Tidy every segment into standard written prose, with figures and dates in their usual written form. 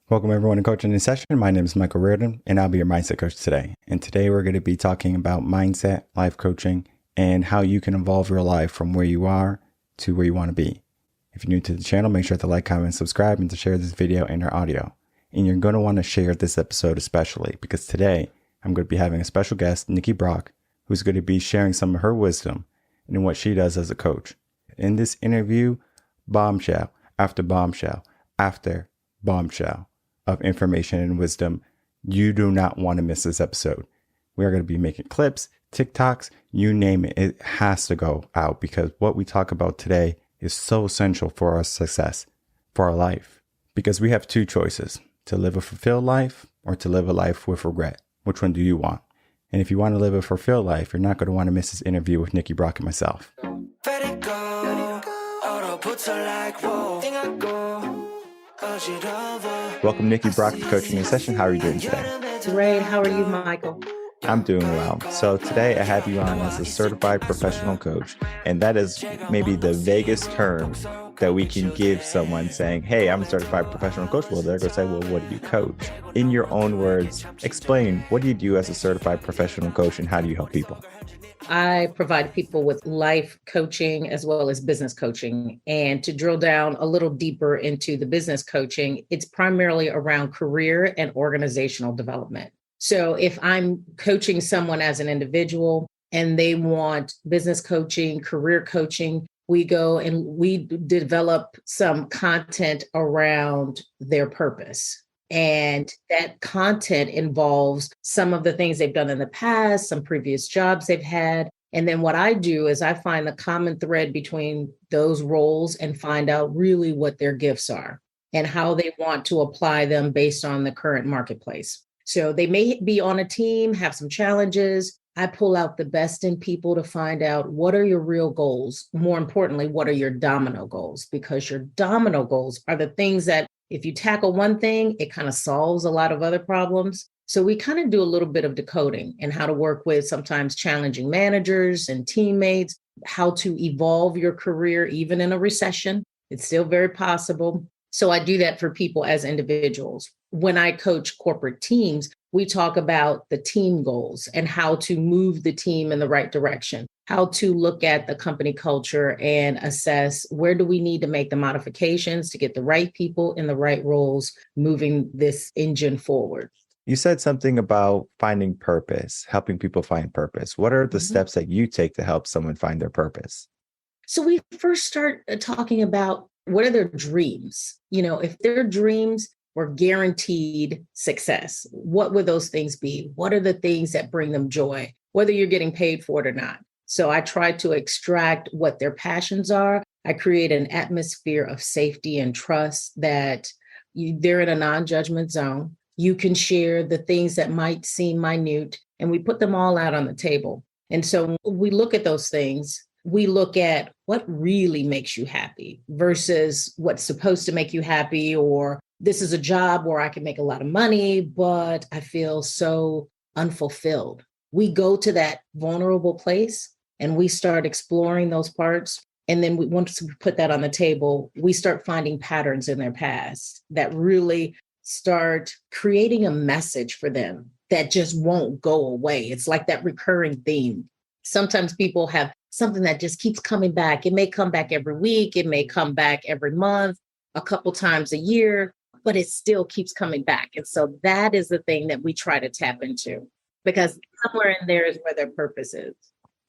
Welcome everyone to Coaching in Session. My name is Michael Rearden and I'll be your mindset coach today. And today we're going to be talking about mindset, life coaching, and how you can evolve your life from where you are to where you want to be. If you're new to the channel, make sure to like, comment, subscribe, and to share this video and our audio. And you're going to want to share this episode especially because today I'm going to be having a special guest, Nikki Brock, who's going to be sharing some of her wisdom and what she does as a coach. In this interview, bombshell after bombshell after bombshell of information and wisdom. You do not want to miss this episode. We are going to be making clips, TikToks, you name it. It has to go out because what we talk about today is so essential for our success, for our life. Because we have two choices, to live a fulfilled life or to live a life with regret. Which one do you want? And if you want to live a fulfilled life, you're not going to want to miss this interview with Nikki Brock and myself. Welcome, Nikki Brock, to Coaching in Session. How are you doing today? Great. How are you, Michael? I'm doing well. So today I have you on as a certified professional coach, and that is maybe the vaguest term that we can give someone saying, hey, I'm a certified professional coach. Well, they're going to say, well, what do you coach? In your own words, explain, what do you do as a certified professional coach and how do you help people? I provide people with life coaching as well as business coaching. And to drill down a little deeper into the business coaching, it's primarily around career and organizational development. So if I'm coaching someone as an individual and they want business coaching, career coaching, we go and we develop some content around their purpose. And that content involves some of the things they've done in the past, some previous jobs they've had. And then what I do is I find the common thread between those roles and find out really what their gifts are and how they want to apply them based on the current marketplace. So they may be on a team, have some challenges. I pull out the best in people to find out what are your real goals. More importantly, what are your domino goals? Because your domino goals are the things that if you tackle one thing, it kind of solves a lot of other problems. So we kind of do a little bit of decoding and how to work with sometimes challenging managers and teammates, how to evolve your career, even in a recession. It's still very possible. So I do that for people as individuals. When I coach corporate teams, we talk about the team goals and how to move the team in the right direction, how to look at the company culture and assess where do we need to make the modifications to get the right people in the right roles, moving this engine forward. You said something about finding purpose, helping people find purpose. What are the steps that you take to help someone find their purpose? So we first start talking about what are their dreams? You know, if their dreams were guaranteed success, what would those things be? What are the things that bring them joy, whether you're getting paid for it or not? So I try to extract what their passions are. I create an atmosphere of safety and trust that they're in a non-judgment zone. You can share the things that might seem minute, and we put them all out on the table. And so we look at those things. We look at what really makes you happy versus what's supposed to make you happy, or this is a job where I can make a lot of money, but I feel so unfulfilled. We go to that vulnerable place and we start exploring those parts. And then once we put that on the table, we start finding patterns in their past that really start creating a message for them that just won't go away. It's like that recurring theme. Sometimes people have something that just keeps coming back. It may come back every week. It may come back every month, a couple times a year, but it still keeps coming back. And so that is the thing that we try to tap into, because somewhere in there is where their purpose is.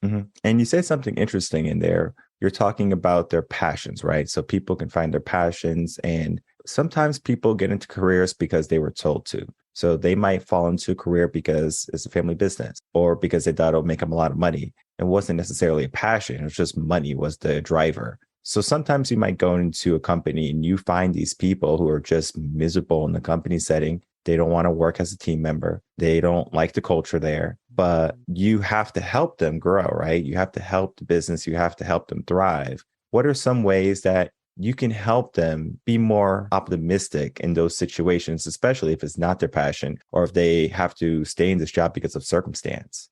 Mm-hmm. And you said something interesting in there. You're talking about their passions, right? So people can find their passions, and sometimes people get into careers because they were told to. So they might fall into a career because it's a family business or because they thought it'll make them a lot of money. It wasn't necessarily a passion. It was just money was the driver. So sometimes you might go into a company and you find these people who are just miserable in the company setting. They don't want to work as a team member. They don't like the culture there, but you have to help them grow, right? You have to help the business. You have to help them thrive. What are some ways that you can help them be more optimistic in those situations, especially if it's not their passion or if they have to stay in this job because of circumstance?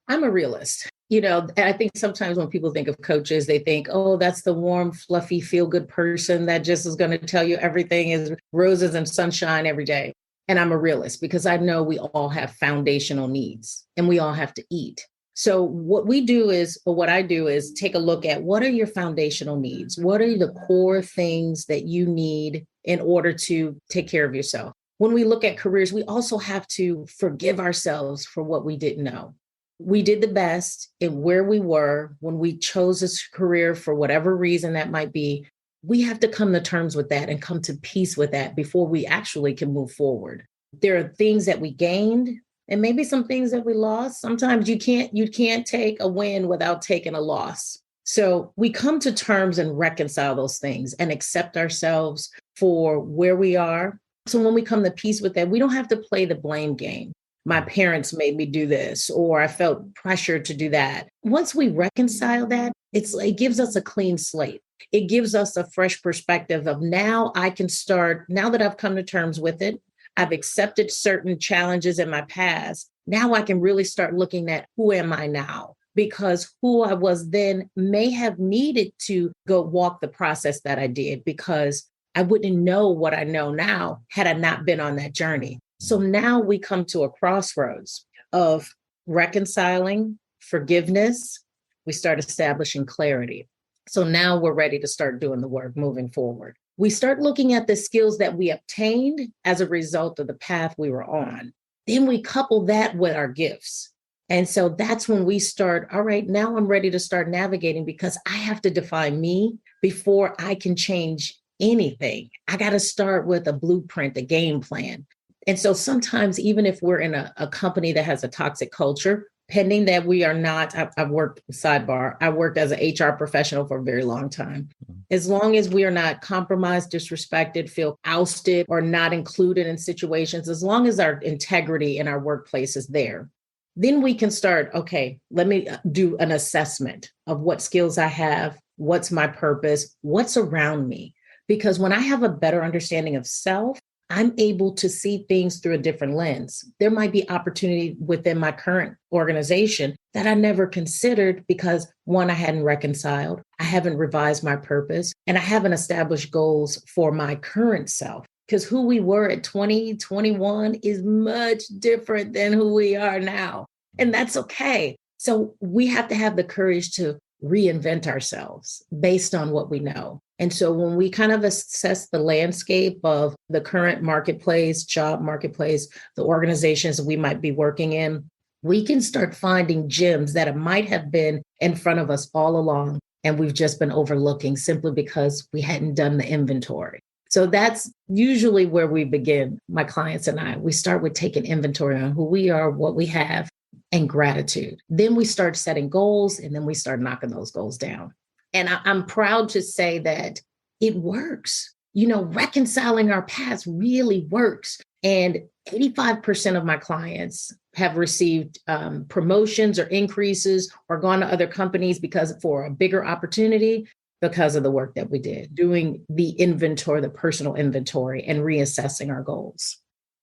I'm a realist. I think sometimes when people think of coaches, they think, oh, that's the warm, fluffy, feel good person that just is going to tell you everything is roses and sunshine every day. And I'm a realist because I know we all have foundational needs and we all have to eat. So what I do is take a look at what are your foundational needs? What are the core things that you need in order to take care of yourself? When we look at careers, we also have to forgive ourselves for what we didn't know. We did the best in where we were when we chose this career for whatever reason that might be. We have to come to terms with that and come to peace with that before we actually can move forward. There are things that we gained and maybe some things that we lost. Sometimes you can't take a win without taking a loss. So we come to terms and reconcile those things and accept ourselves for where we are. So when we come to peace with that, we don't have to play the blame game. My parents made me do this, or I felt pressure to do that. Once we reconcile that, it gives us a clean slate. It gives us a fresh perspective of now I can start, now that I've come to terms with it, I've accepted certain challenges in my past. Now I can really start looking at who am I now? Because who I was then may have needed to go walk the process that I did because I wouldn't know what I know now had I not been on that journey. So now we come to a crossroads of reconciling, forgiveness. We start establishing clarity. So now we're ready to start doing the work moving forward. We start looking at the skills that we obtained as a result of the path we were on. Then we couple that with our gifts. And so that's when we start, all right, now I'm ready to start navigating because I have to define me before I can change anything. I got to start with a blueprint, a game plan. And so sometimes, even if we're in a company that has a toxic culture, pending that we are not, I've worked, sidebar, I worked as an HR professional for a very long time. As long as we are not compromised, disrespected, feel ousted, or not included in situations, as long as our integrity in our workplace is there, then we can start, okay, let me do an assessment of what skills I have, what's my purpose, what's around me. Because when I have a better understanding of self, I'm able to see things through a different lens. There might be opportunity within my current organization that I never considered because one, I hadn't reconciled, I haven't revised my purpose, and I haven't established goals for my current self. Because who we were at 20, 21 is much different than who we are now. And that's okay. So we have to have the courage to reinvent ourselves based on what we know. And so when we kind of assess the landscape of the current marketplace, job marketplace, the organizations we might be working in, we can start finding gems that might have been in front of us all along. And we've just been overlooking simply because we hadn't done the inventory. So that's usually where we begin, my clients and I. We start with taking inventory on who we are, what we have, and gratitude. Then we start setting goals, and then we start knocking those goals down. And I'm proud to say that it works. Reconciling our paths really works. And 85% of my clients have received promotions or increases or gone to other companies for a bigger opportunity because of the work that we did, doing the inventory, the personal inventory, and reassessing our goals.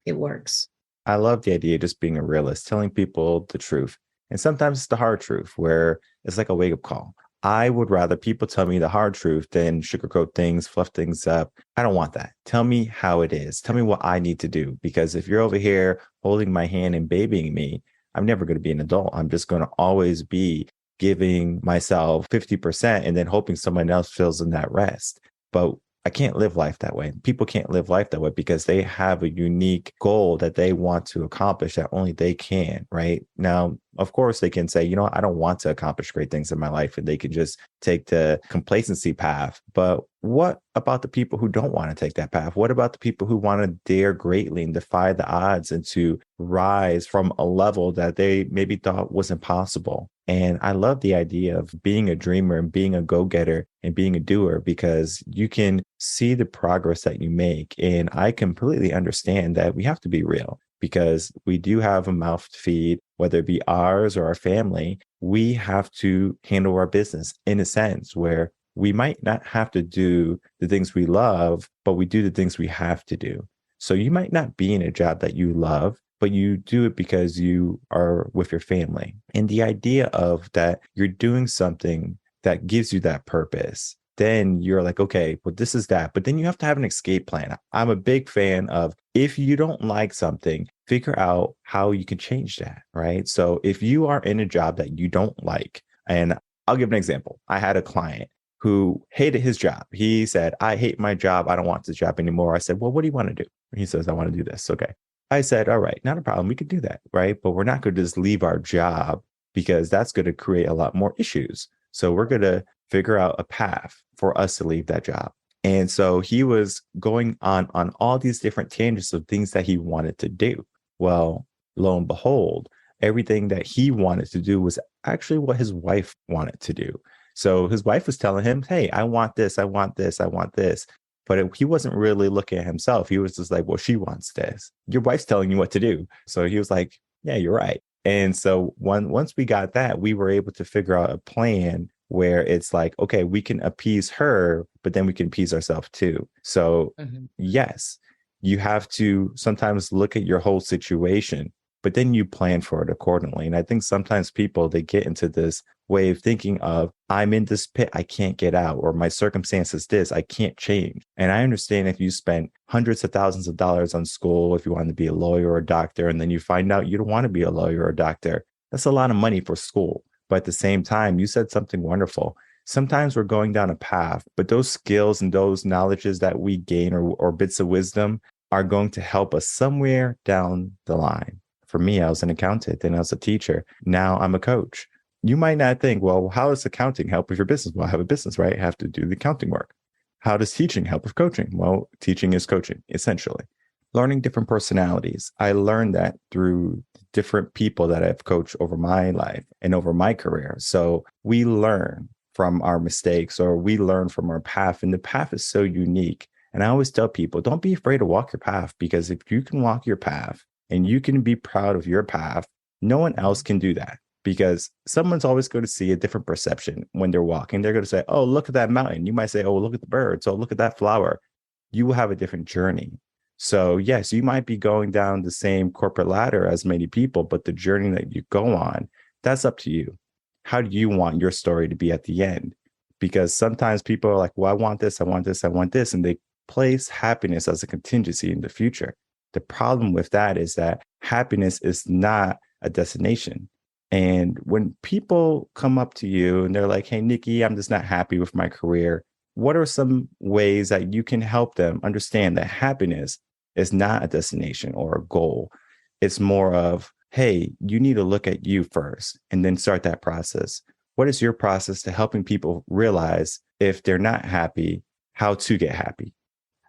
It works. I love the idea of just being a realist, telling people the truth. And sometimes it's the hard truth where it's like a wake-up call. I would rather people tell me the hard truth than sugarcoat things, fluff things up. I don't want that. Tell me how it is. Tell me what I need to do. Because if you're over here holding my hand and babying me, I'm never going to be an adult. I'm just going to always be giving myself 50% and then hoping someone else fills in that rest. But I can't live life that way. People can't live life that way because they have a unique goal that they want to accomplish that only they can, right? Now, of course, they can say, I don't want to accomplish great things in my life, and they can just take the complacency path. But what about the people who don't want to take that path? What about the people who want to dare greatly and defy the odds and to rise from a level that they maybe thought was impossible? And I love the idea of being a dreamer and being a go-getter and being a doer because you can see the progress that you make. And I completely understand that we have to be real because we do have a mouth to feed, whether it be ours or our family. We have to handle our business in a sense where we might not have to do the things we love, but we do the things we have to do. So you might not be in a job that you love, but you do it because you are with your family. And the idea of that you're doing something that gives you that purpose, then you're like, okay, well, this is that. But then you have to have an escape plan. I'm a big fan of, if you don't like something, figure out how you can change that, right? So if you are in a job that you don't like, and I'll give an example. I had a client who hated his job. He said, I hate my job. I don't want this job anymore. I said, well, what do you want to do? He says, I want to do this. Okay. I said, all right, not a problem. We could do that, right? But we're not going to just leave our job, because that's going to create a lot more issues. So we're going to figure out a path for us to leave that job. And so he was going on all these different tangents of things that he wanted to do. Well, lo and behold, everything that he wanted to do was actually what his wife wanted to do. So his wife was telling him, hey, I want this, I want this, I want this. But he wasn't really looking at himself. He was just like, well, she wants this. Your wife's telling you what to do. So he was like, yeah, you're right. And so once we got that, we were able to figure out a plan where it's like, okay, we can appease her, but then we can appease ourselves too. So yes, you have to sometimes look at your whole situation, but then you plan for it accordingly. And I think sometimes people, they get into this way of thinking of, I'm in this pit, I can't get out, or my circumstance is this, I can't change. And I understand if you spent hundreds of thousands of dollars on school, if you want to be a lawyer or a doctor, and then you find out you don't want to be a lawyer or a doctor, that's a lot of money for school. But at the same time, you said something wonderful. Sometimes we're going down a path, but those skills and those knowledges that we gain, or bits of wisdom, are going to help us somewhere down the line. For me, I was an accountant, then I was a teacher. Now I'm a coach. You might not think, well, how does accounting help with your business? Well, I have a business, right? I have to do the accounting work. How does teaching help with coaching? Well, teaching is coaching, essentially. Learning different personalities. I learned that through different people that I've coached over my life and over my career. So we learn from our mistakes, or we learn from our path. And the path is so unique. And I always tell people, don't be afraid to walk your path, because if you can walk your path and you can be proud of your path, no one else can do that. Because someone's always going to see a different perception when they're walking. They're going to say, oh, look at that mountain. You might say, oh, look at the birds. Oh, look at that flower. You will have a different journey. So yes, you might be going down the same corporate ladder as many people, but the journey that you go on, that's up to you. How do you want your story to be at the end? Because sometimes people are like, well, I want this, I want this, I want this. And they place happiness as a contingency in the future. The problem with that is that happiness is not a destination. And when people come up to you and they're like, hey, Nikki, I'm just not happy with my career, what are some ways that you can help them understand that happiness is not a destination or a goal? It's more of, hey, you need to look at you first and then start that process. What is your process to helping people realize if they're not happy, how to get happy?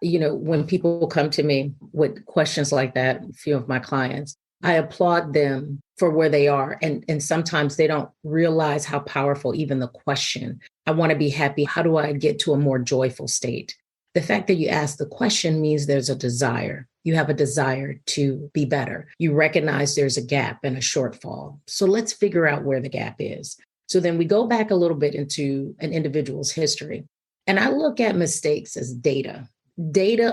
You know, when people come to me with questions like that, a few of my clients, I applaud them for where they are. And sometimes they don't realize how powerful even the question, I want to be happy. How do I get to a more joyful state? The fact that you ask the question means there's a desire. You have a desire to be better. You recognize there's a gap and a shortfall. So let's figure out where the gap is. So then we go back a little bit into an individual's history. And I look at mistakes as data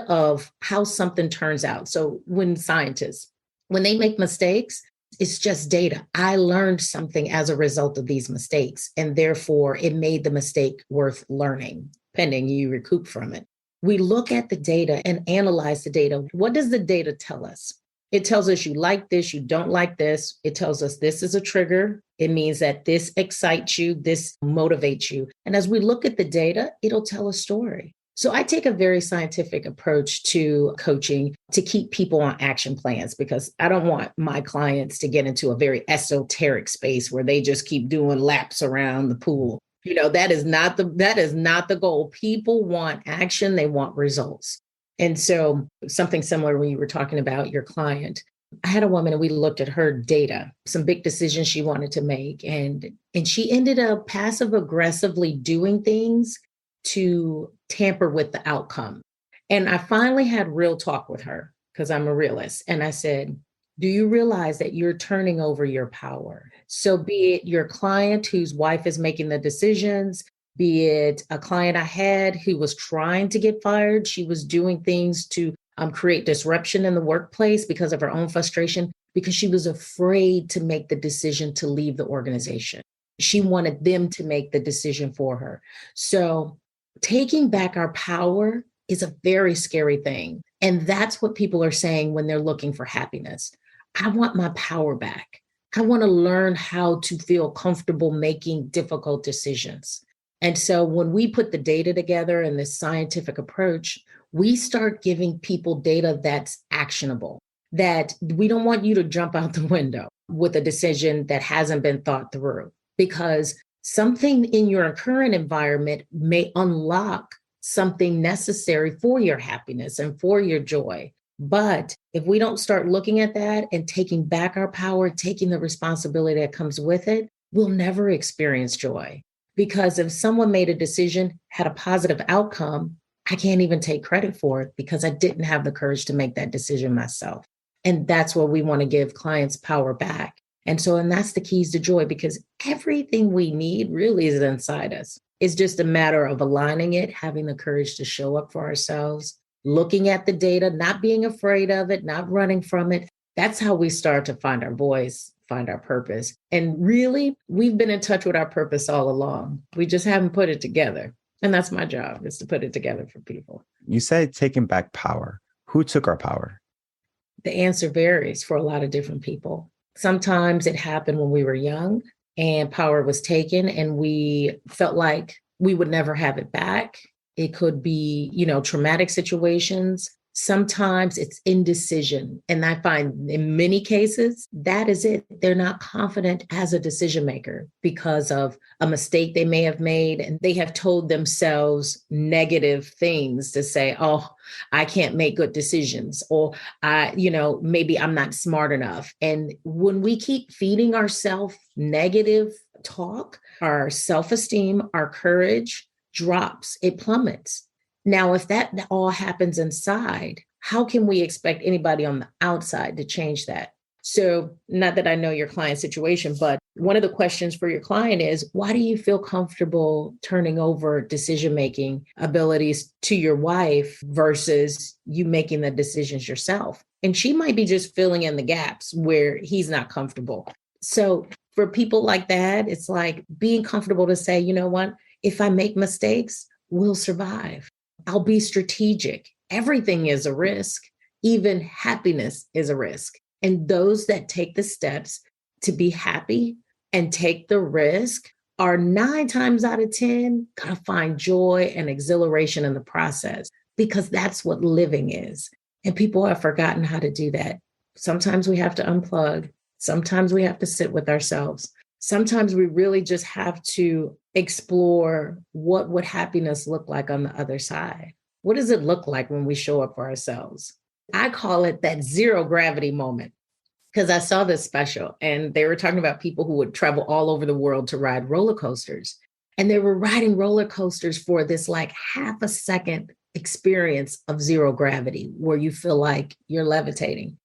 of how something turns out. So when scientists, when they make mistakes, it's just data. I learned something as a result of these mistakes, and therefore it made the mistake worth learning, pending you recoup from it. We look at the data and analyze the data. What does the data tell us? It tells us you like this, you don't like this. It tells us this is a trigger. It means that this excites you, this motivates you. And as we look at the data, it'll tell a story. So I take a very scientific approach to coaching to keep people on action plans, because I don't want my clients to get into a very esoteric space where they just keep doing laps around the pool. You know, that is not the goal. People want action. They want results. And so something similar when you were talking about your client, I had a woman and we looked at her data, some big decisions she wanted to make. And she ended up passive aggressively doing things to tamper with the outcome. And I finally had real talk with her because I'm a realist. And I said, do you realize that you're turning over your power? So be it your client whose wife is making the decisions, be it a client I had who was trying to get fired. She was doing things to create disruption in the workplace because of her own frustration. because she was afraid to make the decision to leave the organization. She wanted them to make the decision for her. So taking back our power is a very scary thing. And that's what people are saying when they're looking for happiness. I want my power back. I want to learn how to feel comfortable making difficult decisions. And so when we put the data together in this scientific approach, we start giving people data that's actionable, that we don't want you to jump out the window with a decision that hasn't been thought through, because something in your current environment may unlock something necessary for your happiness and for your joy. But if we don't start looking at that and taking back our power, taking the responsibility that comes with it, we'll never experience joy. Because if someone made a decision, had a positive outcome, I can't even take credit for it because I didn't have the courage to make that decision myself. And that's where we want to give clients power back. And that's the keys to joy, because everything we need really is inside us. It's just a matter of aligning it, having the courage to show up for ourselves, looking at the data, not being afraid of it, not running from it. That's how we start to find our voice, find our purpose. And really, we've been in touch with our purpose all along. We just haven't put it together. And that's my job, is to put it together for people. You said taking back power. Who took our power? The answer varies for a lot of different people. Sometimes it happened when we were young and power was taken and we felt like we would never have it back. It could be, traumatic situations. Sometimes it's indecision. And I find in many cases, that is it. They're not confident as a decision maker because of a mistake they may have made. And they have told themselves negative things to say, oh, I can't make good decisions, or maybe I'm not smart enough. And when we keep feeding ourselves negative talk, our self-esteem, our courage drops, it plummets. Now, if that all happens inside, how can we expect anybody on the outside to change that? So not that I know your client's situation, but one of the questions for your client is, why do you feel comfortable turning over decision-making abilities to your wife versus you making the decisions yourself? And she might be just filling in the gaps where he's not comfortable. So for people like that, it's like being comfortable to say, you know what, if I make mistakes, we'll survive. I'll be strategic. Everything is a risk. Even happiness is a risk. And those that take the steps to be happy and take the risk are 9 times out of 10 going to find joy and exhilaration in the process, because that's what living is. And people have forgotten how to do that. Sometimes we have to unplug. Sometimes we have to sit with ourselves. Sometimes we really just have to explore, what would happiness look like on the other side? What does it look like when we show up for ourselves? I call it that zero gravity moment, because I saw this special and they were talking about people who would travel all over the world to ride roller coasters. And they were riding roller coasters for this like half a second experience of zero gravity where you feel like you're levitating.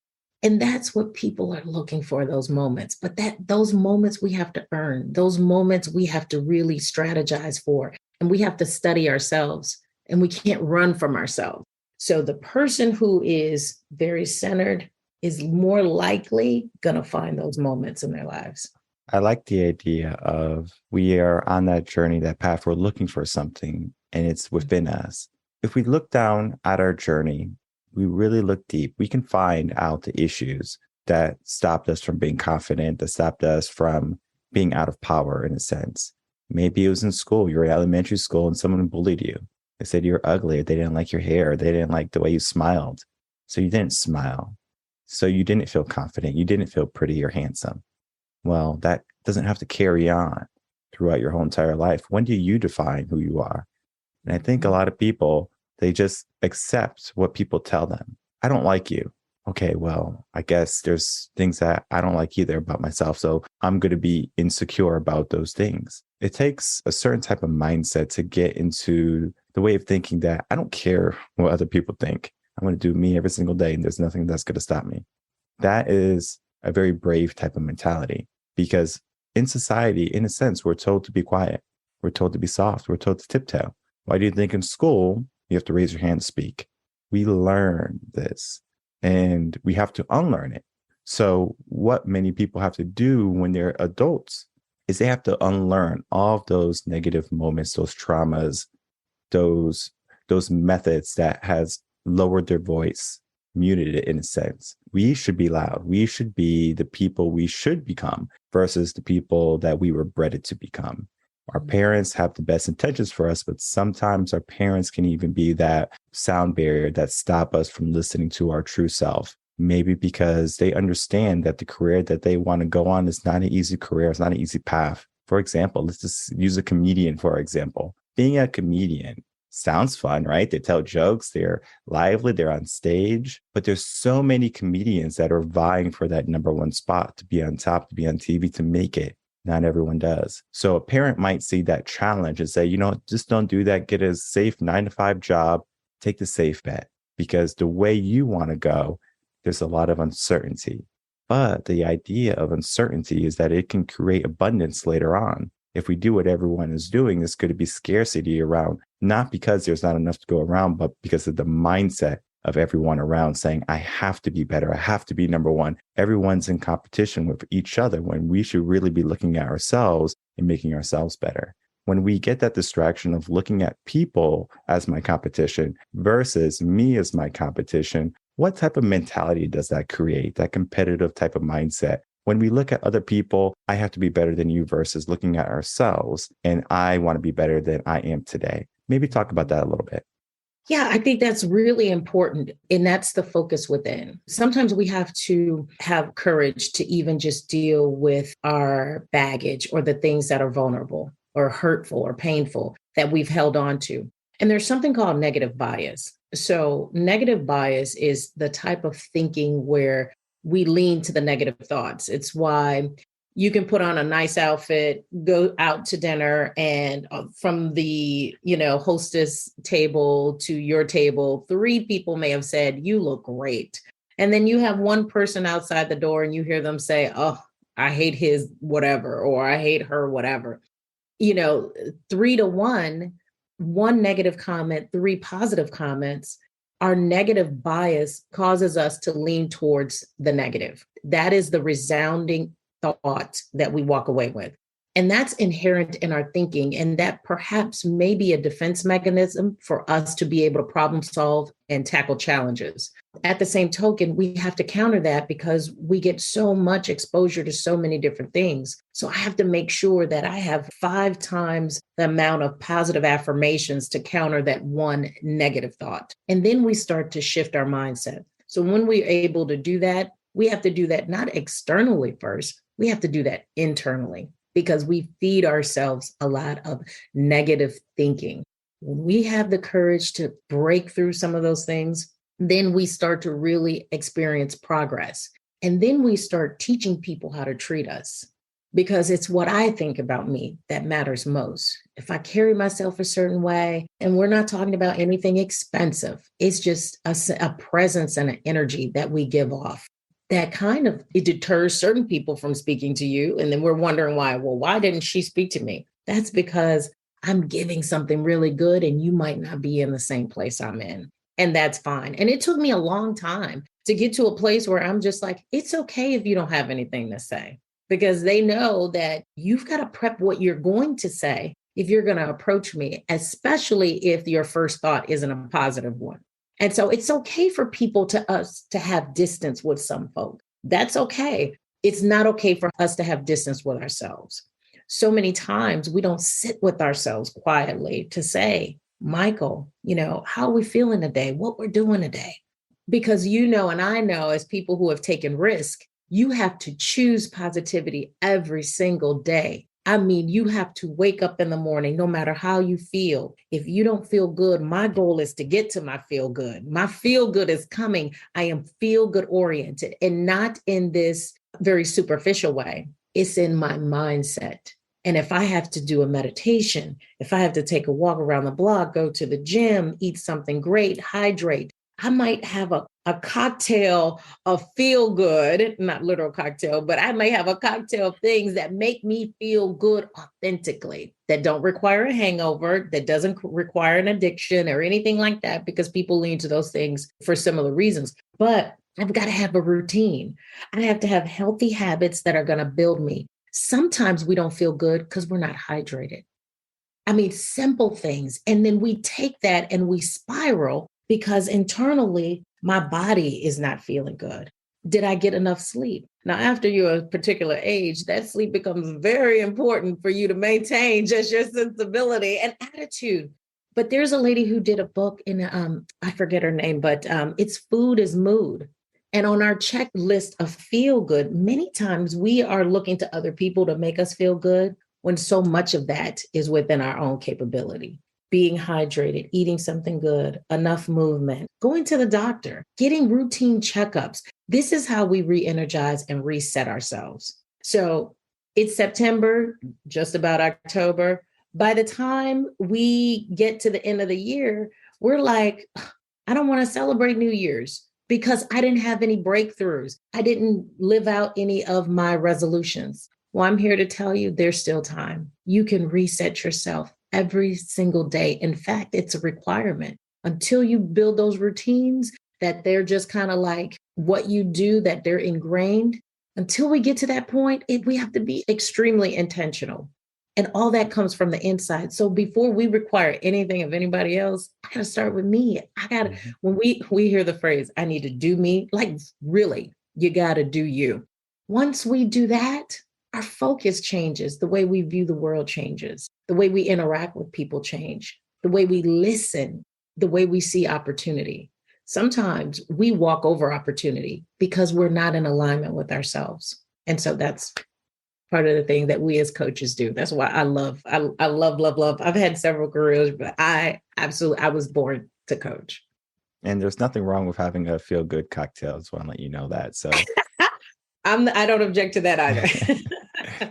And that's what people are looking for, those moments. But those moments we have to earn, those moments we have to really strategize for, and we have to study ourselves, and we can't run from ourselves. So the person who is very centered is more likely going to find those moments in their lives. I like the idea of we are on that journey, that path, we're looking for something, and it's within us. If we look down at our journey, we really look deep, we can find out the issues that stopped us from being confident, that stopped us from being out of power in a sense. Maybe it was in school, you're in elementary school and someone bullied you. They said you're ugly, they didn't like your hair, they didn't like the way you smiled. So you didn't smile. So you didn't feel confident, you didn't feel pretty or handsome. Well, that doesn't have to carry on throughout your whole entire life. When do you define who you are? And I think a lot of people, they just accept what people tell them. I don't like you. Okay, well, I guess there's things that I don't like either about myself. So I'm going to be insecure about those things. It takes a certain type of mindset to get into the way of thinking that I don't care what other people think. I'm going to do me every single day, and there's nothing that's going to stop me. That is a very brave type of mentality, because in society, in a sense, we're told to be quiet. We're told to be soft. We're told to tiptoe. Why do you think in school, you have to raise your hand to speak? We learn this and we have to unlearn it. So what many people have to do when they're adults is they have to unlearn all of those negative moments, those traumas, those methods that has lowered their voice, muted it in a sense. We should be loud. We should be the people we should become versus the people that we were bred to become. Our parents have the best intentions for us, but sometimes our parents can even be that sound barrier that stop us from listening to our true self. Maybe because they understand that the career that they want to go on is not an easy career. It's not an easy path. For example, let's just use a comedian, for example. Being a comedian sounds fun, right? They tell jokes, they're lively, they're on stage, but there's so many comedians that are vying for that number one spot, to be on top, to be on TV, to make it. Not everyone does. So a parent might see that challenge and say, just don't do that. Get a safe 9-to-5 job, take the safe bet, because the way you want to go, there's a lot of uncertainty. But the idea of uncertainty is that it can create abundance later on. If we do what everyone is doing, there's going to be scarcity around, not because there's not enough to go around, but because of the mindset of everyone around saying, I have to be better. I have to be number one. Everyone's in competition with each other when we should really be looking at ourselves and making ourselves better. When we get that distraction of looking at people as my competition versus me as my competition, what type of mentality does that create? That competitive type of mindset. When we look at other people, I have to be better than you versus looking at ourselves and I want to be better than I am today. Maybe talk about that a little bit. Yeah, I think that's really important. And that's the focus within. Sometimes we have to have courage to even just deal with our baggage or the things that are vulnerable or hurtful or painful that we've held on to. And there's something called negative bias. So negative bias is the type of thinking where we lean to the negative thoughts. It's why you can put on a nice outfit, go out to dinner, and from the, hostess table to your table, 3 people may have said, you look great. And then you have one person outside the door and you hear them say, oh, I hate his whatever, or I hate her whatever. 3 to 1 negative comment, 3 positive comments. Our negative bias causes us to lean towards the negative. That is the resounding thought that we walk away with. And that's inherent in our thinking. And that perhaps may be a defense mechanism for us to be able to problem solve and tackle challenges. At the same token, we have to counter that because we get so much exposure to so many different things. So I have to make sure that I have 5 times the amount of positive affirmations to counter that one negative thought. And then we start to shift our mindset. So when we're able to do that, we have to do that not externally first, we have to do that internally, because we feed ourselves a lot of negative thinking. When we have the courage to break through some of those things, then we start to really experience progress. And then we start teaching people how to treat us, because it's what I think about me that matters most. If I carry myself a certain way, and we're not talking about anything expensive, it's just a presence and an energy that we give off. That it deters certain people from speaking to you. And then we're wondering why didn't she speak to me? That's because I'm giving something really good and you might not be in the same place I'm in. And that's fine. And it took me a long time to get to a place where I'm just like, it's okay if you don't have anything to say, because they know that you've got to prep what you're going to say if you're going to approach me, especially if your first thought isn't a positive one. And so it's okay for people to have distance with some folk. That's okay. It's not okay for us to have distance with ourselves. So many times we don't sit with ourselves quietly to say, Michael, how are we feeling today? What we're doing today? Because and I know as people who have taken risk, you have to choose positivity every single day. I mean, you have to wake up in the morning, no matter how you feel. If you don't feel good, my goal is to get to my feel good. My feel good is coming. I am feel good oriented, and not in this very superficial way. It's in my mindset. And if I have to do a meditation, if I have to take a walk around the block, go to the gym, eat something great, hydrate, I might have a cocktail of feel good, not literal cocktail, but I may have a cocktail of things that make me feel good authentically, that don't require a hangover, that doesn't require an addiction or anything like that, because people lean to those things for similar reasons. But I've got to have a routine. I have to have healthy habits that are going to build me. Sometimes we don't feel good because we're not hydrated. I mean, simple things. And then we take that and we spiral because internally, my body is not feeling good. Did I get enough sleep? Now, after you're a particular age, that sleep becomes very important for you to maintain just your sensibility and attitude. But there's a lady who did a book in, I forget her name, but it's Food is Mood. And on our checklist of feel good, many times we are looking to other people to make us feel good when so much of that is within our own capability. Being hydrated, eating something good, enough movement, going to the doctor, getting routine checkups. This is how we re-energize and reset ourselves. So it's September, just about October. By the time we get to the end of the year, we're like, I don't want to celebrate New Year's because I didn't have any breakthroughs. I didn't live out any of my resolutions. Well, I'm here to tell you there's still time. You can reset yourself every single day. In fact, it's a requirement. Until you build those routines that they're just kind of like what you do, that they're ingrained, until we get to that point, we have to be extremely intentional. And all that comes from the inside. So before we require anything of anybody else, I got to start with me. When we hear the phrase, I need to do me, like really, you got to do you. Once we do that, our focus changes. The way we view the world changes. The way we interact with people change. The way we listen, the way we see opportunity. Sometimes we walk over opportunity because we're not in alignment with ourselves. And so that's part of the thing that we as coaches do. That's why I love. I've had several careers, but I was born to coach. And there's nothing wrong with having a feel good cocktail. I just want to let you know that. So I don't object to that either.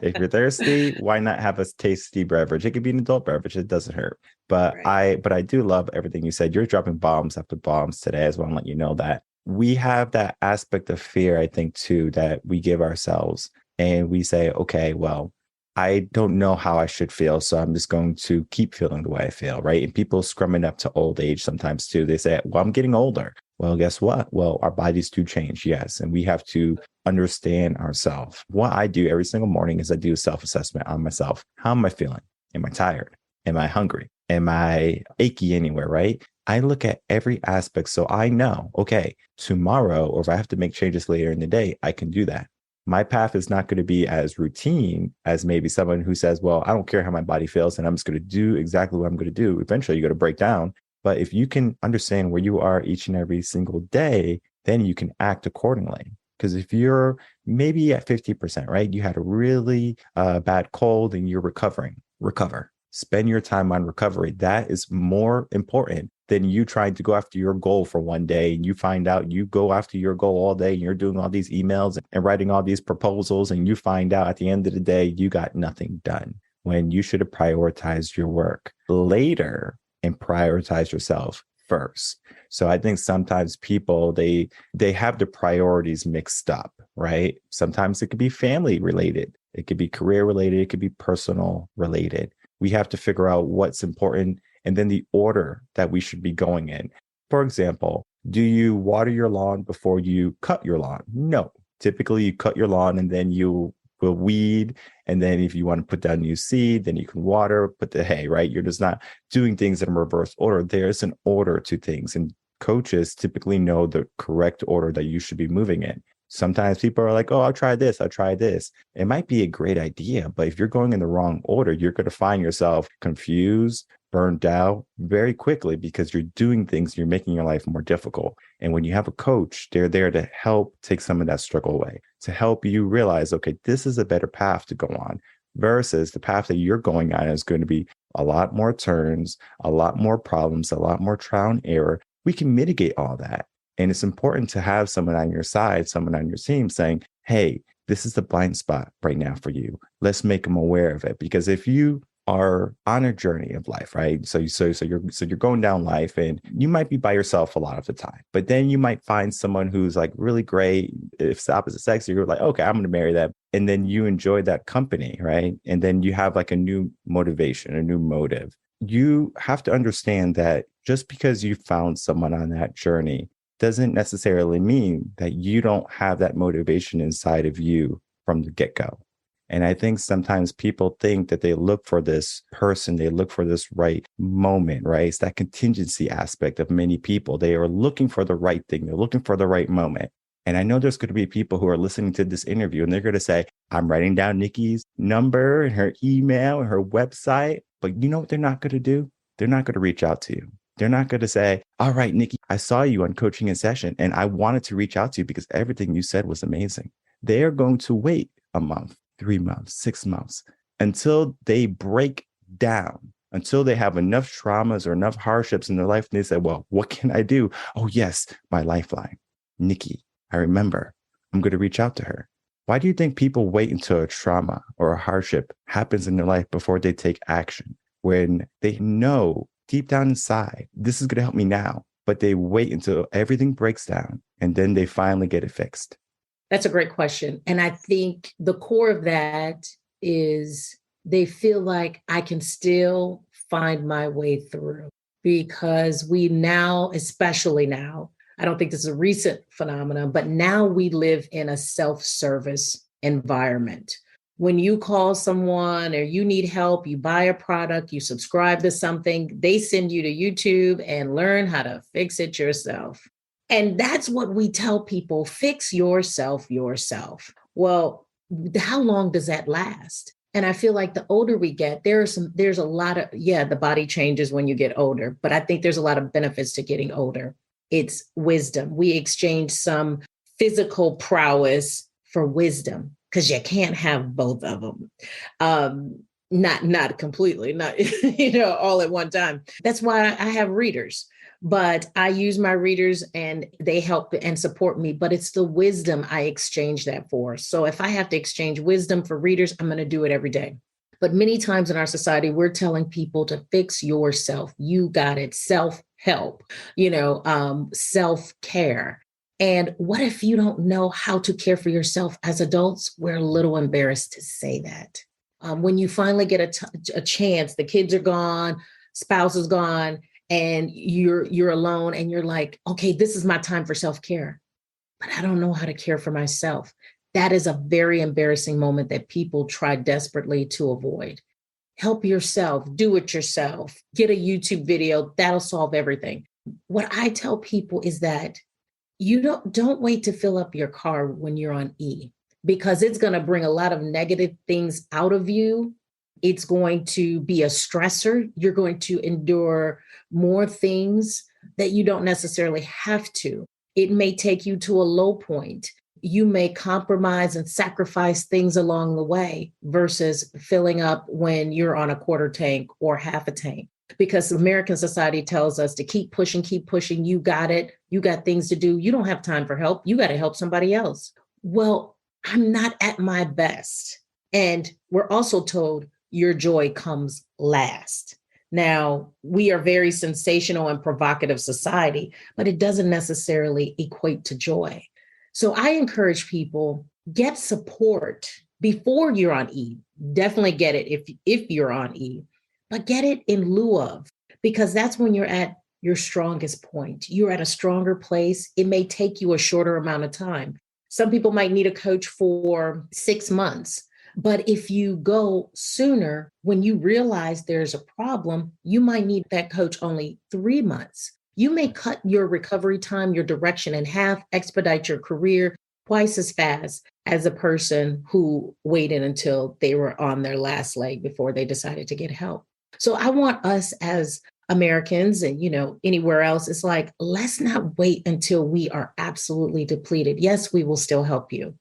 If you're thirsty, why not have a tasty beverage? It could be an adult beverage. It doesn't hurt. But right. I do love everything you said. You're dropping bombs after bombs today. I just want to let you know that we have that aspect of fear, I think, too, that we give ourselves. And we say, okay, well, I don't know how I should feel, so I'm just going to keep feeling the way I feel, right? And people scrumming up to old age sometimes too. They say, well, I'm getting older. Well, guess what? Well, our bodies do change, yes. And we have to understand ourselves. What I do every single morning is I do a self-assessment on myself. How am I feeling? Am I tired? Am I hungry? Am I achy anywhere, right? I look at every aspect so I know, okay, tomorrow, or if I have to make changes later in the day, I can do that. My path is not going to be as routine as maybe someone who says, well, I don't care how my body feels and I'm just going to do exactly what I'm going to do. Eventually, you're going to break down. But if you can understand where you are each and every single day, then you can act accordingly. Because if you're maybe at 50%, right, you had a really bad cold and you're recover. Spend your time on recovery. That is more important than you trying to go after your goal for one day. And you find out you go after your goal all day and you're doing all these emails and writing all these proposals. And you find out at the end of the day, you got nothing done when you should have prioritized your work later and prioritize yourself first. So I think sometimes people, they have the priorities mixed up, right? Sometimes it could be family related. It could be career related. It could be personal related. We have to figure out what's important and then the order that we should be going in. For example, do you water your lawn before you cut your lawn? No. Typically, you cut your lawn and then you will weed. And then if you want to put down new seed, then you can water, put the hay, right? You're just not doing things in reverse order. There's an order to things. And coaches typically know the correct order that you should be moving in. Sometimes people are like, oh, I'll try this. It might be a great idea, but if you're going in the wrong order, you're going to find yourself confused, burned out very quickly because you're doing things, you're making your life more difficult. And when you have a coach, they're there to help take some of that struggle away, to help you realize, okay, this is a better path to go on versus the path that you're going on is going to be a lot more turns, a lot more problems, a lot more trial and error. We can mitigate all that. And it's important to have someone on your side, someone on your team saying, hey, this is the blind spot right now for you. Let's make them aware of it. Because if you are on a journey of life, right? So you're going down life and you might be by yourself a lot of the time, but then you might find someone who's like really great. If it's the opposite sex, you're like, okay, I'm going to marry them. And then you enjoy that company, right? And then you have like a new motivation, a new motive. You have to understand that just because you found someone on that journey doesn't necessarily mean that you don't have that motivation inside of you from the get-go. And I think sometimes people think that they look for this person, they look for this right moment, right? It's that contingency aspect of many people. They are looking for the right thing. They're looking for the right moment. And I know there's going to be people who are listening to this interview and they're going to say, I'm writing down Nikki's number and her email and her website. But you know what they're not going to do? They're not going to reach out to you. They're not going to say, all right, Nikki, I saw you on Coaching in Session and I wanted to reach out to you because everything you said was amazing. They are going to wait a month, 3 months, 6 months until they break down, until they have enough traumas or enough hardships in their life. And they say, well, what can I do? Oh, yes, my lifeline, Nikki. I remember. I'm going to reach out to her. Why do you think people wait until a trauma or a hardship happens in their life before they take action when they know deep down inside, this is going to help me now, but they wait until everything breaks down and then they finally get it fixed? That's a great question. And I think the core of that is they feel like I can still find my way through, because we now, especially now, I don't think this is a recent phenomenon, but now we live in a self-service environment. When you call someone or you need help, you buy a product, you subscribe to something, they send you to YouTube and learn how to fix it yourself. And that's what we tell people, fix yourself. Well, how long does that last? And I feel like the older we get, there's a lot of, the body changes when you get older, but I think there's a lot of benefits to getting older. It's wisdom. We exchange some physical prowess for wisdom because you can't have both of them. Not completely, not, all at one time. That's why I have readers, but I use my readers and they help and support me, but it's the wisdom I exchange that for. So if I have to exchange wisdom for readers, I'm going to do it every day. But many times in our society, we're telling people to fix yourself. You got it. Self-help, self-care. And what if you don't know how to care for yourself? As adults, we're a little embarrassed to say that. When you finally get a chance, the kids are gone, spouse is gone, and you're alone and you're like, okay, this is my time for self-care, but I don't know how to care for myself. That is a very embarrassing moment that people try desperately to avoid. Help yourself, do it yourself, get a YouTube video, that'll solve everything. What I tell people is that you don't wait to fill up your car when you're on E, because it's going to bring a lot of negative things out of you. It's going to be a stressor. You're going to endure more things that you don't necessarily have to. It may take you to a low point. You may compromise and sacrifice things along the way versus filling up when you're on a quarter tank or half a tank. Because American society tells us to keep pushing. You got it. You got things to do. You don't have time for help. You got to help somebody else. Well, I'm not at my best. And we're also told your joy comes last. Now, we are very sensational and provocative society, but it doesn't necessarily equate to joy. So I encourage people, get support before you're on E. Definitely get it if you're on E, but get it in lieu of, because that's when you're at your strongest point. You're at a stronger place. It may take you a shorter amount of time. Some people might need a coach for 6 months. But if you go sooner, when you realize there's a problem, you might need that coach only 3 months. You may cut your recovery time, your direction in half, expedite your career twice as fast as a person who waited until they were on their last leg before they decided to get help. So I want us as Americans and, anywhere else, it's like, let's not wait until we are absolutely depleted. Yes, we will still help you.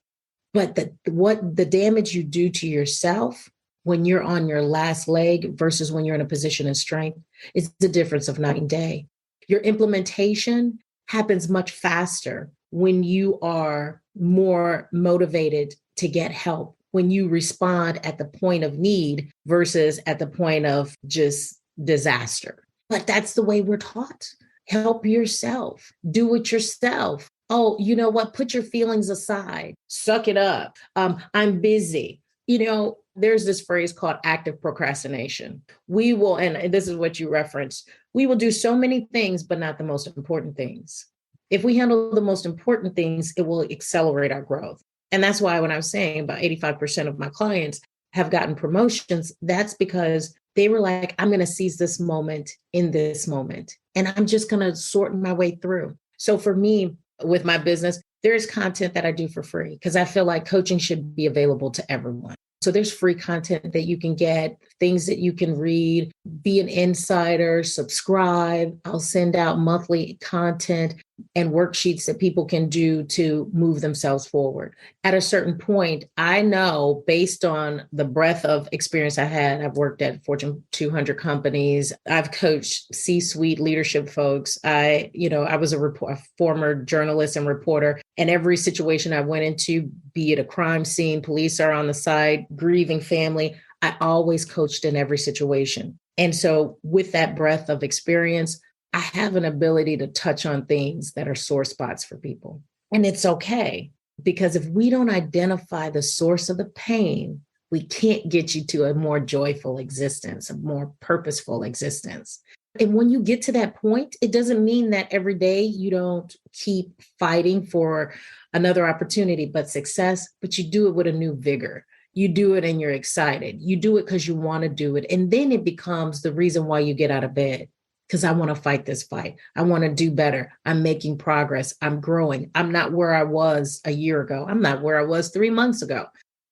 But the damage you do to yourself when you're on your last leg versus when you're in a position of strength is the difference of night and day. Your implementation happens much faster when you are more motivated to get help, when you respond at the point of need versus at the point of just disaster. But that's the way we're taught. Help yourself. Do it yourself. Oh, you know what? Put your feelings aside. Suck it up. I'm busy. There's this phrase called active procrastination. We will, and this is what you referenced, we will do so many things, but not the most important things. If we handle the most important things, it will accelerate our growth. And that's why when I was saying about 85% of my clients have gotten promotions, that's because they were like, I'm going to seize this moment in this moment, and I'm just going to sort my way through. So for me, with my business, there's content that I do for free because I feel like coaching should be available to everyone. So there's free content that you can get, things that you can read, be an insider, subscribe. I'll send out monthly content and worksheets that people can do to move themselves forward. At a certain point, I know based on the breadth of experience I had, I've worked at Fortune 200 companies. I've coached C-suite leadership folks. I was a former journalist and reporter, and every situation I went into, be it a crime scene, police are on the side, grieving family, I always coached in every situation. And so with that breadth of experience, I have an ability to touch on things that are sore spots for people. And it's okay, because if we don't identify the source of the pain, we can't get you to a more joyful existence, a more purposeful existence. And when you get to that point, it doesn't mean that every day you don't keep fighting for another opportunity, but success, but you do it with a new vigor. You do it and you're excited. You do it because you want to do it. And then it becomes the reason why you get out of bed. Because I want to fight this fight. I want to do better. I'm making progress. I'm growing. I'm not where I was a year ago. I'm not where I was 3 months ago.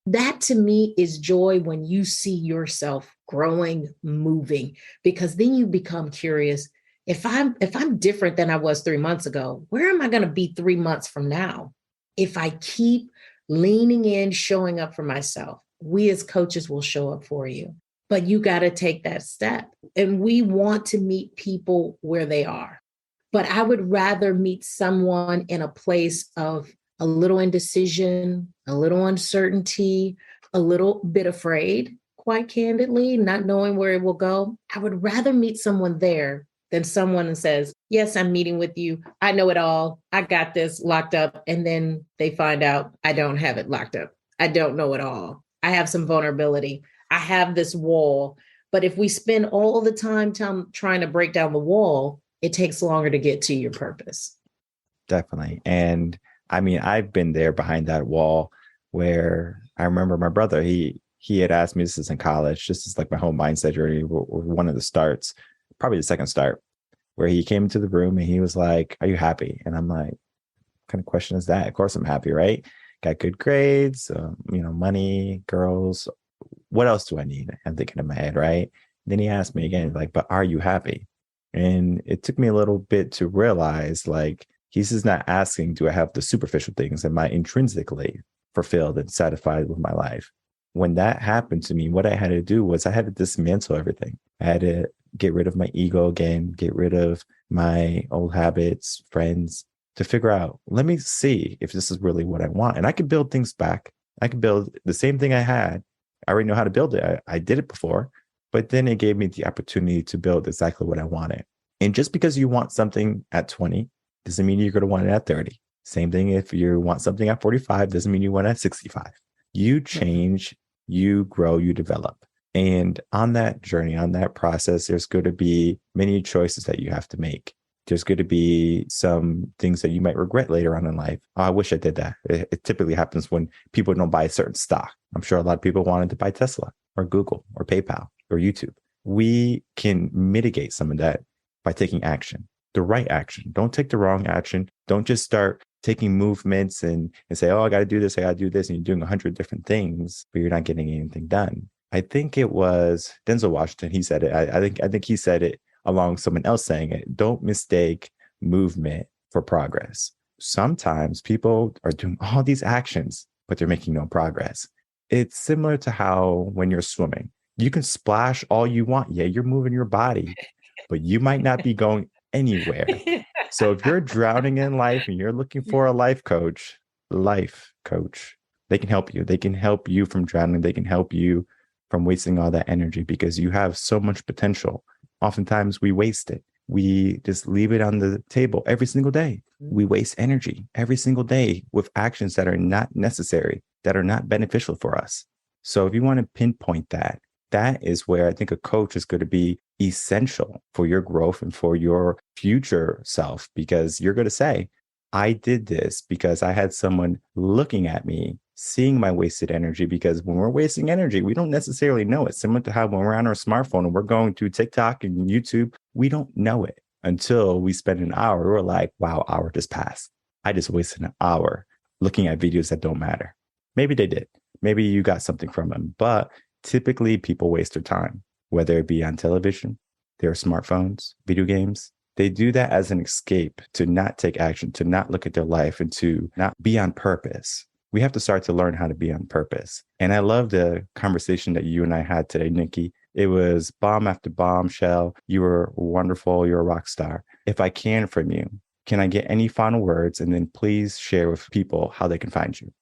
That to me is joy, when you see yourself growing, moving, because then you become curious. If I'm different than I was 3 months ago, where am I going to be 3 months from now? If I keep leaning in, showing up for myself, we as coaches will show up for you. But you got to take that step. And we want to meet people where they are. But I would rather meet someone in a place of a little indecision, a little uncertainty, a little bit afraid, quite candidly, not knowing where it will go. I would rather meet someone there than someone that says, yes, I'm meeting with you. I know it all. I got this locked up. And then they find out I don't have it locked up. I don't know it all. I have some vulnerability. I have this wall. But if we spend all the time trying to break down the wall, it takes longer to get to your purpose. Definitely. And I mean, I've been there behind that wall, where I remember my brother, he had asked me, this is in college, this is like my whole mindset journey, one of the starts, probably the second start, where he came into the room and he was like, are you happy? And I'm like, what kind of question is that? Of course I'm happy, right? Got good grades, money, girls. What else do I need? I'm thinking in my head, right? Then he asked me again, like, but are you happy? And it took me a little bit to realize, like, he's just not asking, do I have the superficial things? Am I intrinsically fulfilled and satisfied with my life? When that happened to me, what I had to do was I had to dismantle everything. I had to get rid of my ego again, get rid of my old habits, friends, to figure out, let me see if this is really what I want. And I could build things back. I could build the same thing I had. I already know how to build it. I did it before, but then it gave me the opportunity to build exactly what I wanted. And just because you want something at 20 doesn't mean you're going to want it at 30. Same thing if you want something at 45, doesn't mean you want it at 65. You change, you grow, you develop. And on that journey, on that process, there's going to be many choices that you have to make. There's going to be some things that you might regret later on in life. Oh, I wish I did that. It typically happens when people don't buy a certain stock. I'm sure a lot of people wanted to buy Tesla or Google or PayPal or YouTube. We can mitigate some of that by taking action, the right action. Don't take the wrong action. Don't just start taking movements and say, oh, I got to do this. I got to do this. And you're doing 100 different things, but you're not getting anything done. I think it was Denzel Washington. He said it. I think he said it along with someone else saying it. Don't mistake movement for progress. Sometimes people are doing all these actions, but they're making no progress. It's similar to how when you're swimming, you can splash all you want. Yeah, you're moving your body, but you might not be going anywhere. So if you're drowning in life and you're looking for a life coach, they can help you. They can help you from drowning. They can help you from wasting all that energy, because you have so much potential. Oftentimes we waste it. We just leave it on the table every single day. We waste energy every single day with actions that are not necessary, that are not beneficial for us. So if you want to pinpoint that, that is where I think a coach is going to be essential for your growth and for your future self, because you're going to say, I did this because I had someone looking at me, seeing my wasted energy. Because when we're wasting energy, we don't necessarily know it. Similar to how when we're on our smartphone and we're going to TikTok and YouTube, we don't know it until we spend an hour. We're like, wow, hour just passed. I just wasted an hour looking at videos that don't matter. Maybe they did. Maybe you got something from them. But typically people waste their time, whether it be on television, their smartphones, video games. They do that as an escape to not take action, to not look at their life, and to not be on purpose. We have to start to learn how to be on purpose. And I love the conversation that you and I had today, Nikki. It was bomb after bombshell. You were wonderful. You're a rock star. If I can from you, can I get any final words? And then please share with people how they can find you.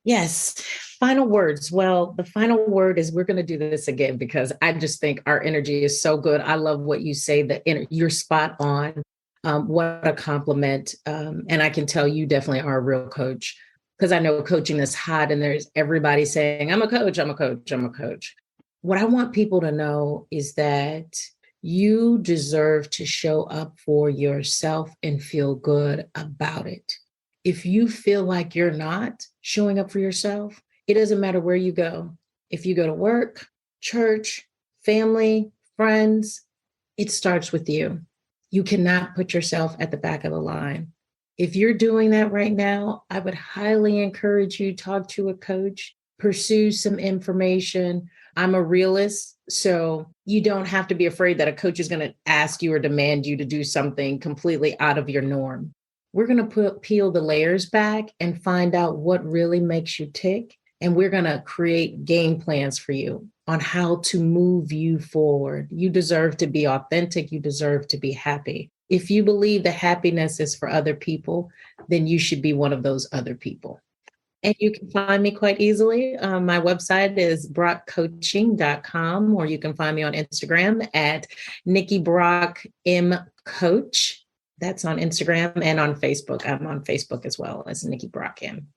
Yes. Final words. Well, the final word is we're going to do this again because I just think our energy is so good. I love what you say, you're spot on. What a compliment. And I can tell you definitely are a real coach because I know coaching is hot and there's everybody saying, I'm a coach, I'm a coach, I'm a coach. What I want people to know is that you deserve to show up for yourself and feel good about it. If you feel like you're not showing up for yourself, it doesn't matter where you go. If you go to work, church, family, friends, it starts with you. You cannot put yourself at the back of the line. If you're doing that right now, I would highly encourage you to talk to a coach, pursue some information. I'm a realist, so you don't have to be afraid that a coach is going to ask you or demand you to do something completely out of your norm. We're going to peel the layers back and find out what really makes you tick. And we're going to create game plans for you on how to move you forward. You deserve to be authentic. You deserve to be happy. If you believe that happiness is for other people, then you should be one of those other people. And you can find me quite easily. My website is brockcoaching.com, or you can find me on Instagram at Nikki Brock M Coach. That's on Instagram and on Facebook. I'm on Facebook as well as Nikki Brock M.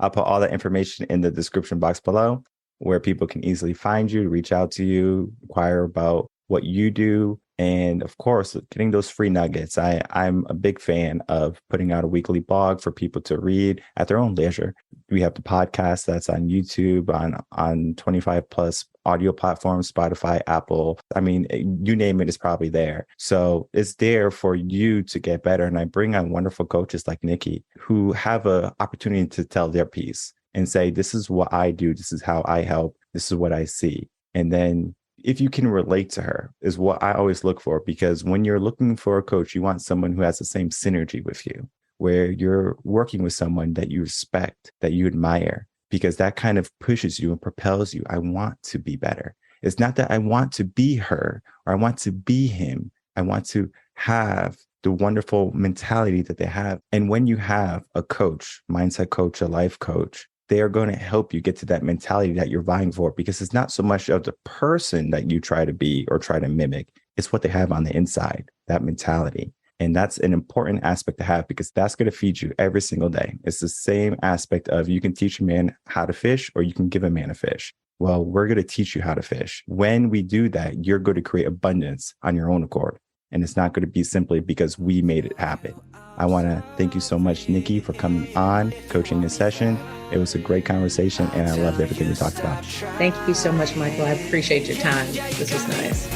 I'll put all that information in the description box below where people can easily find you, reach out to you, inquire about what you do. And of course, getting those free nuggets. I'm a big fan of putting out a weekly blog for people to read at their own leisure. We have the podcast that's on YouTube, on 25 plus audio platforms, Spotify, Apple. I mean, you name it, it's probably there. So it's there for you to get better. And I bring on wonderful coaches like Nikki who have an opportunity to tell their piece and say, this is what I do. This is how I help. This is what I see. And then if you can relate to her is what I always look for, because when you're looking for a coach, you want someone who has the same synergy with you, where you're working with someone that you respect, that you admire, because that kind of pushes you and propels you. I want to be better. It's not that I want to be her or I want to be him. I want to have the wonderful mentality that they have. And when you have a coach, mindset coach, a life coach, they are going to help you get to that mentality that you're vying for, because it's not so much of the person that you try to be or try to mimic. It's what they have on the inside, that mentality. And that's an important aspect to have, because that's going to feed you every single day. It's the same aspect of you can teach a man how to fish or you can give a man a fish. Well, we're going to teach you how to fish. When we do that, you're going to create abundance on your own accord. And it's not going to be simply because we made it happen. I want to thank you so much, Nikki, for coming on, coaching this session. It was a great conversation, and I loved everything we talked about. Thank you so much, Michael. I appreciate your time. This was nice.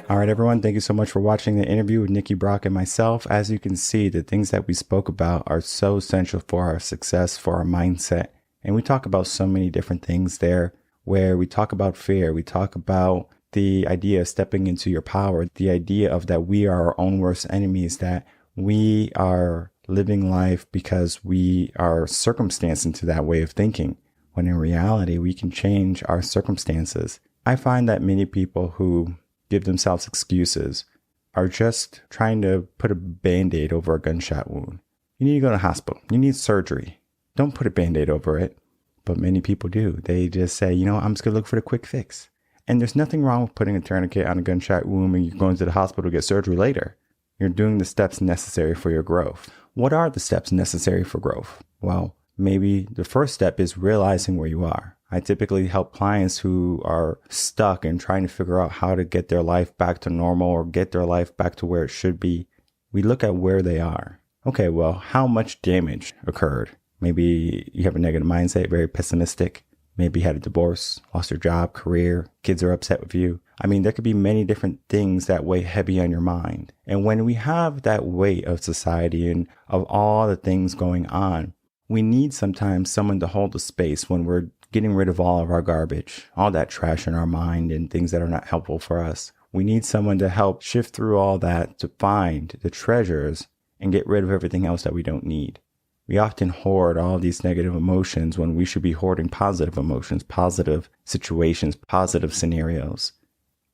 All right, everyone. Thank you so much for watching the interview with Nikki Brock and myself. As you can see, the things that we spoke about are so essential for our success, for our mindset. And we talk about so many different things there, where we talk about fear. We talk about the idea of stepping into your power, the idea of that we are our own worst enemies, that we are living life because we are circumstanced into that way of thinking, when in reality, we can change our circumstances. I find that many people who give themselves excuses are just trying to put a Band-Aid over a gunshot wound. You need to go to the hospital. You need surgery. Don't put a Band-Aid over it. But many people do. They just say, I'm just going to look for the quick fix. And there's nothing wrong with putting a tourniquet on a gunshot wound and you're going to the hospital to get surgery later. You're doing the steps necessary for your growth. What are the steps necessary for growth? Well, maybe the first step is realizing where you are. I typically help clients who are stuck and trying to figure out how to get their life back to normal or get their life back to where it should be. we look at where they are. Okay, well, how much damage occurred? Maybe you have a negative mindset, very pessimistic. Maybe you had a divorce, lost your job, career, kids are upset with you. I mean, there could be many different things that weigh heavy on your mind. And when we have that weight of society and of all the things going on, we need sometimes someone to hold the space when we're getting rid of all of our garbage, all that trash in our mind and things that are not helpful for us. We need someone to help shift through all that to find the treasures and get rid of everything else that we don't need. We often hoard all these negative emotions when we should be hoarding positive emotions, positive situations, positive scenarios.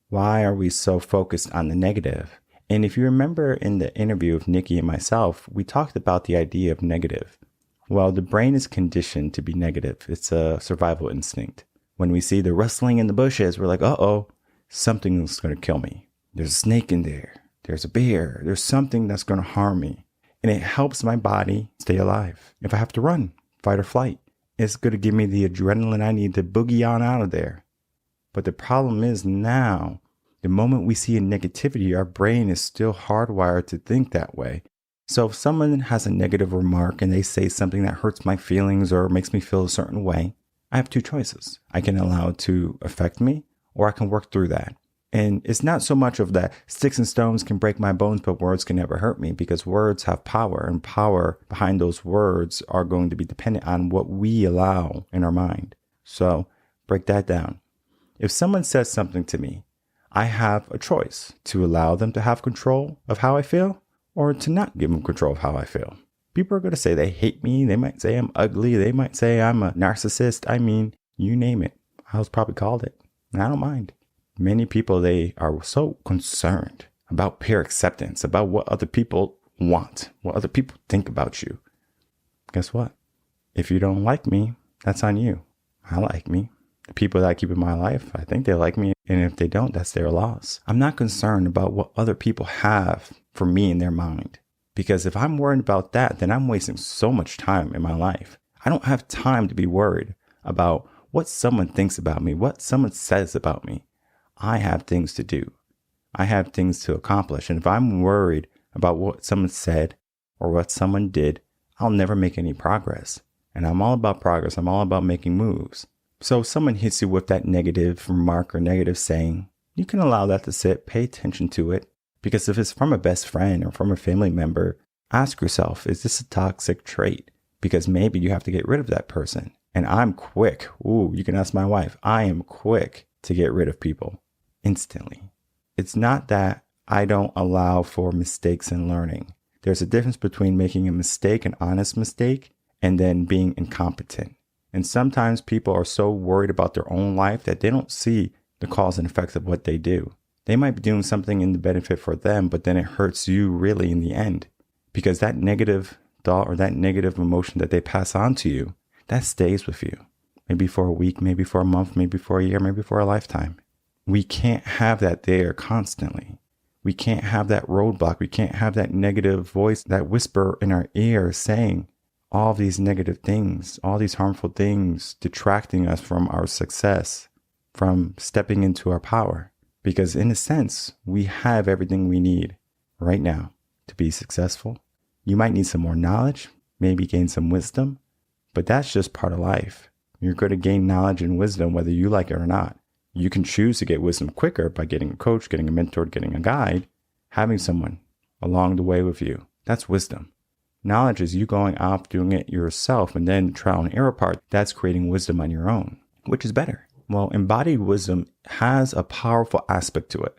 Why are we so focused on the negative? And if you remember in the interview with Nikki and myself, we talked about the idea of negative. Well, the brain is conditioned to be negative. It's a survival instinct. When we see the rustling in the bushes, we're like, uh-oh, something's going to kill me. There's a snake in there. There's a bear. There's something that's going to harm me. And it helps my body stay alive. If I have to run, fight or flight, it's going to give me the adrenaline I need to boogie on out of there. But the problem is now, the moment we see a negativity, our brain is still hardwired to think that way. So if someone has a negative remark and they say something that hurts my feelings or makes me feel a certain way, I have two choices. I can allow it to affect me, or I can work through that. And it's not so much of that sticks and stones can break my bones, but words can never hurt me, because words have power, and power behind those words are going to be dependent on what we allow in our mind. So break that down. If someone says something to me, I have a choice to allow them to have control of how I feel or to not give them control of how I feel. People are going to say they hate me. They might say I'm ugly. They might say I'm a narcissist. I mean, you name it. I was probably called it. And I don't mind. Many people, they are so concerned about peer acceptance, about what other people want, what other people think about you. Guess what? If you don't like me, that's on you. I like me. The people that I keep in my life, I think they like me. And if they don't, that's their loss. I'm not concerned about what other people have for me in their mind. Because if I'm worried about that, then I'm wasting so much time in my life. I don't have time to be worried about what someone thinks about me, what someone says about me. I have things to do. I have things to accomplish. And if I'm worried about what someone said or what someone did, I'll never make any progress. And I'm all about progress. I'm all about making moves. So if someone hits you with that negative remark or negative saying, you can allow that to sit, pay attention to it. Because if it's from a best friend or from a family member, ask yourself, is this a toxic trait? Because maybe you have to get rid of that person. And I'm quick. Ooh, you can ask my wife. I am quick to get rid of people instantly. It's not that I don't allow for mistakes in learning. There's a difference between making a mistake, an honest mistake, and then being incompetent. And sometimes people are so worried about their own life that they don't see the cause and effects of what they do. They might be doing something in the benefit for them, but then it hurts you really in the end. Because that negative thought or that negative emotion that they pass on to you, that stays with you. Maybe for a week, maybe for a month, maybe for a year, maybe for a lifetime. We can't have that there constantly. We can't have that roadblock. We can't have that negative voice, that whisper in our ear saying all these negative things, all these harmful things, detracting us from our success, from stepping into our power. Because in a sense, we have everything we need right now to be successful. You might need some more knowledge, maybe gain some wisdom, but that's just part of life. You're going to gain knowledge and wisdom whether you like it or not. You can choose to get wisdom quicker by getting a coach, getting a mentor, getting a guide, having someone along the way with you. That's wisdom. Knowledge is you going off doing it yourself, and then trial and error part, that's creating wisdom on your own, which is better. Well, embodied wisdom has a powerful aspect to it.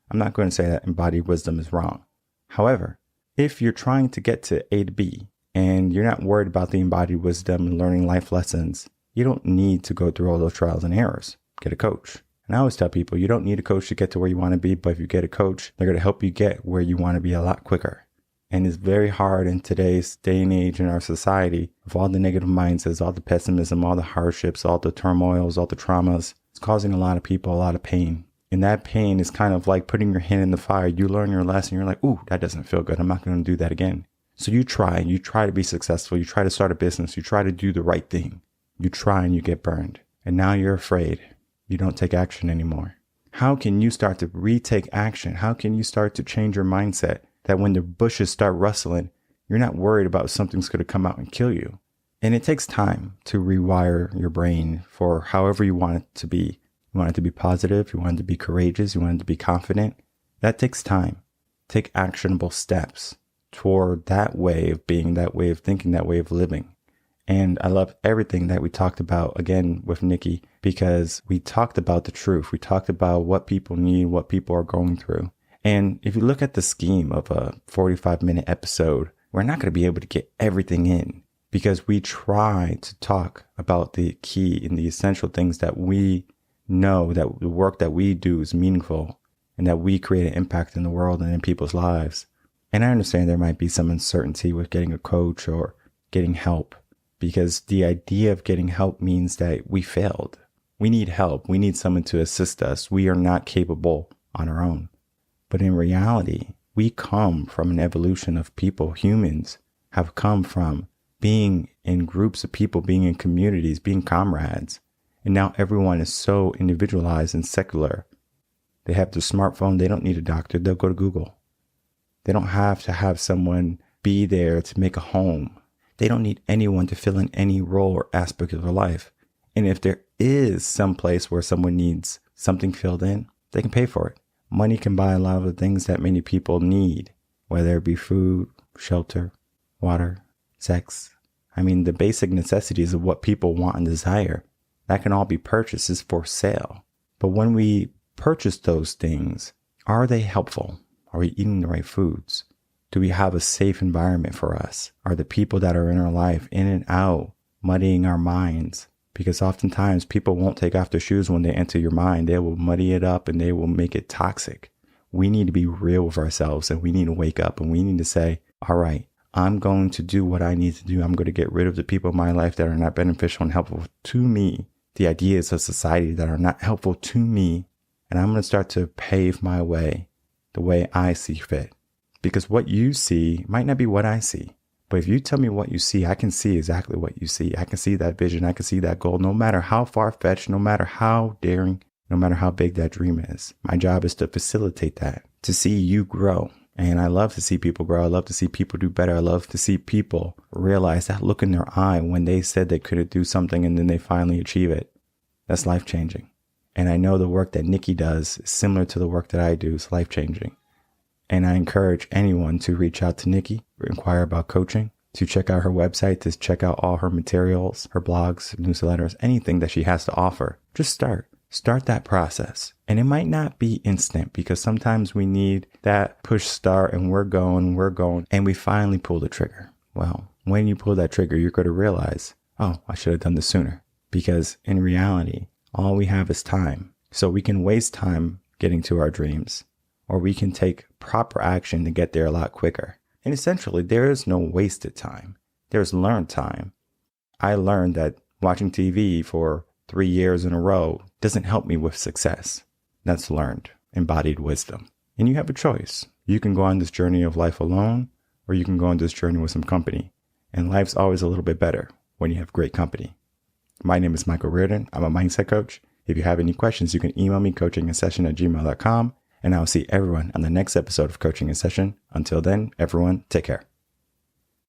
I'm not going to say that embodied wisdom is wrong. However, if you're trying to get to A to B and you're not worried about the embodied wisdom and learning life lessons, you don't need to go through all those trials and errors. Get a coach. And I always tell people, you don't need a coach to get to where you want to be, but if you get a coach, they're going to help you get where you want to be a lot quicker. And it's very hard in today's day and age in our society with all the negative mindsets, all the pessimism, all the hardships, all the turmoils, all the traumas. It's causing a lot of people a lot of pain. And that pain is kind of like putting your hand in the fire. You learn your lesson. You're like, ooh, that doesn't feel good. I'm not going to do that again. So you try to be successful. You try to start a business. You try to do the right thing. You try and you get burned. And now you're afraid. You don't take action anymore. How can you start to retake action? How can you start to change your mindset that when the bushes start rustling, you're not worried about something's going to come out and kill you. And it takes time to rewire your brain for however you want it to be. You want it to be positive. You want it to be courageous. You want it to be confident. That takes time. Take actionable steps toward that way of being, that way of thinking, that way of living. And I love everything that we talked about again with Nikki, because we talked about the truth. We talked about what people need, what people are going through. And if you look at the scheme of a 45-minute episode, we're not going to be able to get everything in, because we try to talk about the key and the essential things that we know, that the work that we do is meaningful and that we create an impact in the world and in people's lives. And I understand there might be some uncertainty with getting a coach or getting help, because the idea of getting help means that we failed. We need help. We need someone to assist us. We are not capable on our own. But in reality, we come from an evolution of people. Humans have come from being in groups of people, being in communities, being comrades. And now everyone is so individualized and secular. They have their smartphone. They don't need a doctor. They'll go to Google. They don't have to have someone be there to make a home. They don't need anyone to fill in any role or aspect of their life. And if there is some place where someone needs something filled in, they can pay for it. Money can buy a lot of the things that many people need, whether it be food, shelter, water, sex. I mean, the basic necessities of what people want and desire, that can all be purchased, is for sale. But when we purchase those things, are they helpful? Are we eating the right foods? Do we have a safe environment for us? Are the people that are in our life in and out muddying our minds? Because oftentimes people won't take off their shoes when they enter your mind. They will muddy it up and they will make it toxic. We need to be real with ourselves, and we need to wake up and we need to say, all right, I'm going to do what I need to do. I'm going to get rid of the people in my life that are not beneficial and helpful to me, the ideas of society that are not helpful to me. And I'm going to start to pave my way the way I see fit. Because what you see might not be what I see. But if you tell me what you see, I can see exactly what you see. I can see that vision. I can see that goal, no matter how far-fetched, no matter how daring, no matter how big that dream is. My job is to facilitate that, to see you grow. And I love to see people grow. I love to see people do better. I love to see people realize that look in their eye when they said they couldn't do something and then they finally achieve it. That's life-changing. And I know the work that Nikki does is similar to the work that I do. It's life-changing. And I encourage anyone to reach out to Nikki, inquire about coaching, to check out her website, to check out all her materials, her blogs, newsletters, anything that she has to offer. Just start that process. And it might not be instant, because sometimes we need that push start and we're going, and we finally pull the trigger. Well, when you pull that trigger, you're going to realize, oh, I should have done this sooner. Because in reality, all we have is time. So we can waste time getting to our dreams, or we can take proper action to get there a lot quicker. And essentially, there is no wasted time. There's learned time. I learned that watching TV for 3 years in a row doesn't help me with success. That's learned, embodied wisdom. And you have a choice. You can go on this journey of life alone, or you can go on this journey with some company. And life's always a little bit better when you have great company. My name is Michael Rearden. I'm a mindset coach. If you have any questions, you can email me coachinginsession@gmail.com. And I'll see everyone on the next episode of Coaching in Session. Until then, everyone, take care.